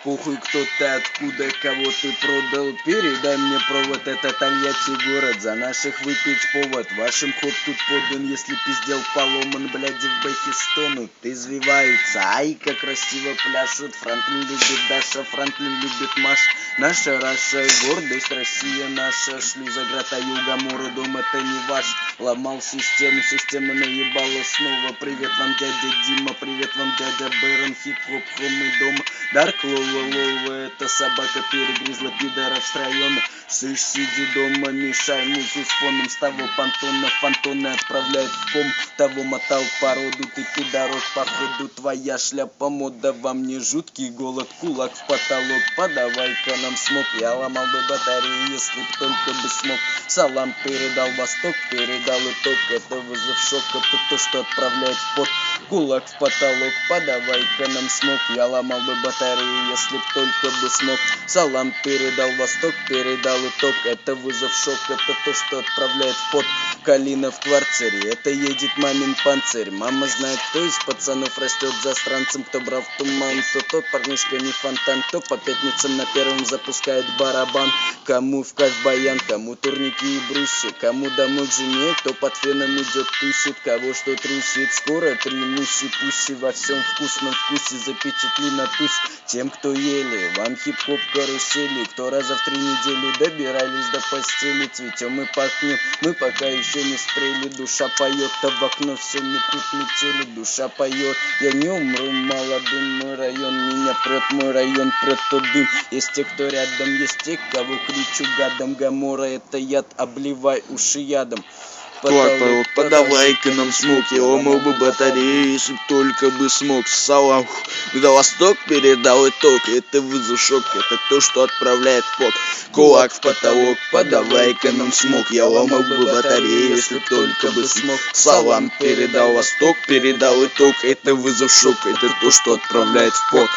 Похуй, кто ты, откуда, кого ты продал. Передай мне провод, это Тольятти город. За наших выпить повод. Вашим хоп тут подан, если пиздел поломан, бляди в бэхе стонут. Извиваются, ай, как красиво пляшут. Франклин любит Даша, Франклин любит Маш. Наша Раша, гордость, Россия наша. Шлюза, грата, юга, мору, дом, это не ваш. Ломал систему, система наебала снова. Привет вам, дядя Дима, привет вам, дядя Бэрон. Хип-хоп, хомы дома. Дарк Лова, это собака перегрызла пидоров с района. Слышь, сиди дома, мешай музу с фоном. С того понтона, фантоны отправляют в ком. Того мотал породу, ты пидорок, походу твоя шляпа мода. Во мне жуткий голод, кулак в потолок. Подавай-ка нам смог, я ломал бы батареи, если б только бы смог. Салам передал Восток, передал итог. Это вызов шока, это то, что отправляет в пот. Кулак в потолок, подавай-ка нам смог. Я ломал бы батареи, если б только бы смог. Салам передал Восток, передал итог. Это вызов шок, это то, что отправляет в пот. Калина в кварцере, это едет мамин панцирь. Мама знает, кто из пацанов растет застранцем. Кто брал в туман, кто тот парнишка не фонтан. Кто по пятницам на первом запускает барабан. Кому в кайф баян, кому турники и брусья. Кому домой к жене, кто под феном идет тусит. Кого что трусит, скоро 3 муси-пуси. Во всем вкусном вкусе запечатли на тусь. Тем, кто ели, вам хип-хоп карусели. Кто раза в 3 недели добирались до постели. Цветем и пахнем, мы пока еще не спрели. Душа поет, а в окно все метут метели. Душа поет, я не умру молодым. Мой район меня прет, мой район прет тот дым. Есть те, кто рядом, есть те, кого кричу гадом. Гамора это яд, обливай уши ядом. Потолок, подавай-ка нам смог, я ломал бы батареи, если б только бы смог. Салам, когда Восток передал итог, это вызов шок, это то, что отправляет в пот. Кулак в потолок, подавай-ка нам смог, я ломал бы батареи, если б только бы смог. Салам передал Восток, передал итог, это вызов шок, это то, что отправляет в пот.